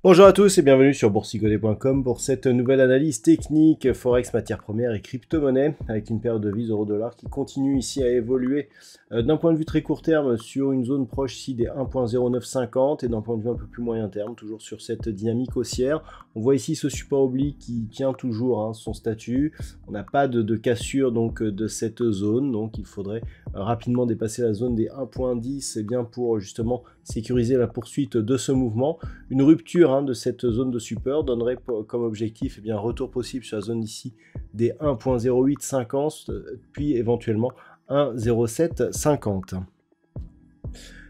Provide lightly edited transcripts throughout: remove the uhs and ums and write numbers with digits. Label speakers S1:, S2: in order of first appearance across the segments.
S1: Bonjour à tous et bienvenue sur boursicoté.com pour cette nouvelle analyse technique Forex, matières premières et crypto-monnaies avec une paire de devises euro-dollar qui continue ici à évoluer d'un point de vue très court terme sur une zone proche ici des 1.0950 et d'un point de vue un peu plus moyen terme, toujours sur cette dynamique haussière. On voit ici ce support oblique qui tient toujours son statut. On n'a pas de cassure donc de cette zone, donc il faudrait rapidement dépasser la zone des 1.10 pour justement sécuriser la poursuite de ce mouvement. Une rupture de cette zone de support donnerait comme objectif un retour possible sur la zone ici des 1.0850 puis éventuellement 1.0750.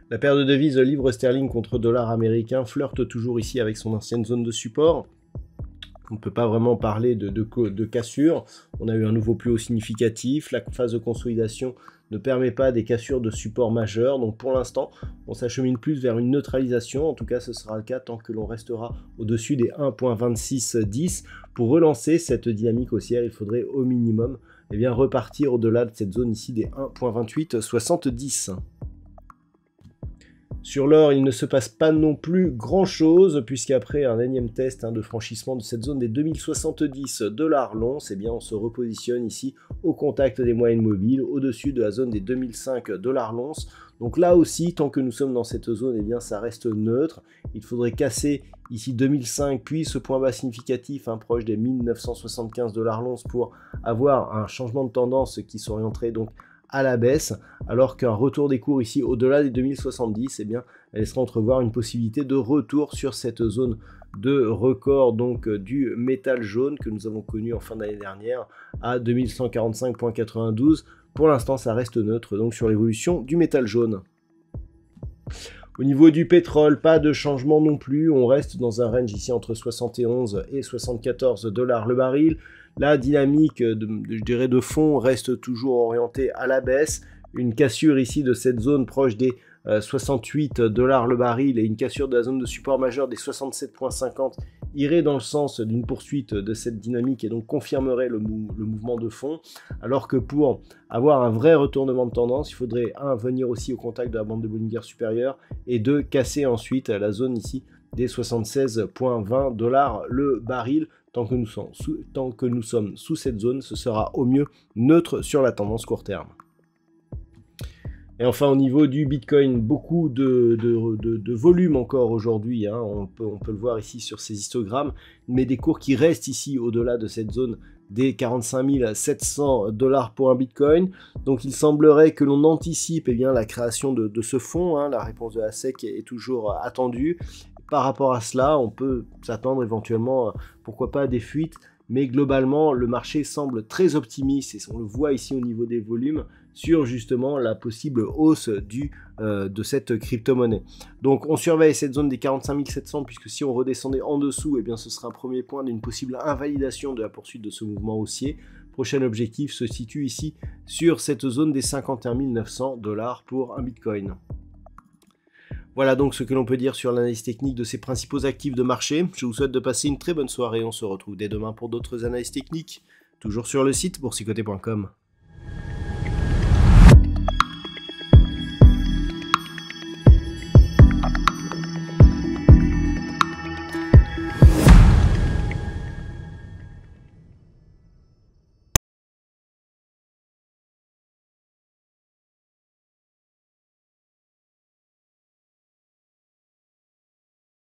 S1: La paire de devises livre sterling contre dollar américain flirte toujours ici avec son ancienne zone de support. On ne peut pas vraiment parler de cassure. On a eu un nouveau plus haut significatif. La phase de consolidation ne permet pas des cassures de support majeurs. Donc pour l'instant, on s'achemine plus vers une neutralisation. En tout cas, ce sera le cas tant que l'on restera au-dessus des 1.2610. Pour relancer cette dynamique haussière, il faudrait au minimum repartir au-delà de cette zone ici des 1.2870. Sur l'or, il ne se passe pas non plus grand-chose, puisqu'après un énième test de franchissement de cette zone des 2070 $ l'once, on se repositionne ici au contact des moyennes mobiles, au-dessus de la zone des 2005 $ l'once. Donc là aussi, tant que nous sommes dans cette zone, ça reste neutre. Il faudrait casser ici 2005, puis ce point bas significatif proche des 1975 $ l'once pour avoir un changement de tendance qui s'orienterait donc à la baisse, alors qu'un retour des cours ici au-delà des 2070, elle laissera entrevoir une possibilité de retour sur cette zone de record donc du métal jaune que nous avons connu en fin d'année dernière à 2145,92. Pour l'instant, ça reste neutre donc sur l'évolution du métal jaune. Au niveau du pétrole, pas de changement non plus, on reste dans un range ici entre 71 et 74 $ le baril. La dynamique de fond reste toujours orientée à la baisse. Une cassure ici de cette zone proche des 68 $ le baril et une cassure de la zone de support majeure des 67,50 irait dans le sens d'une poursuite de cette dynamique et donc confirmerait le mouvement de fond. Alors que pour avoir un vrai retournement de tendance, il faudrait venir aussi au contact de la bande de Bollinger supérieure et casser ensuite la zone ici des 76,20 $ le baril. Tant que nous sommes sous cette zone, ce sera au mieux neutre sur la tendance court terme. Et enfin, au niveau du Bitcoin, beaucoup de volume encore aujourd'hui. On peut le voir ici sur ces histogrammes, mais des cours qui restent ici au-delà de cette zone des 45 700 $ pour un Bitcoin. Donc il semblerait que l'on anticipe la création de ce fonds. La réponse de la SEC est toujours attendue. Par rapport à cela, on peut s'attendre éventuellement, pourquoi pas, à des fuites, mais globalement, le marché semble très optimiste, et on le voit ici au niveau des volumes, sur justement la possible hausse de cette crypto-monnaie. Donc on surveille cette zone des 45 700, puisque si on redescendait en dessous, ce sera un premier point d'une possible invalidation de la poursuite de ce mouvement haussier. Prochain objectif se situe ici sur cette zone des 51 900 $ pour un Bitcoin. Voilà donc ce que l'on peut dire sur l'analyse technique de ces principaux actifs de marché. Je vous souhaite de passer une très bonne soirée. On se retrouve dès demain pour d'autres analyses techniques, toujours sur le site boursicoté.com.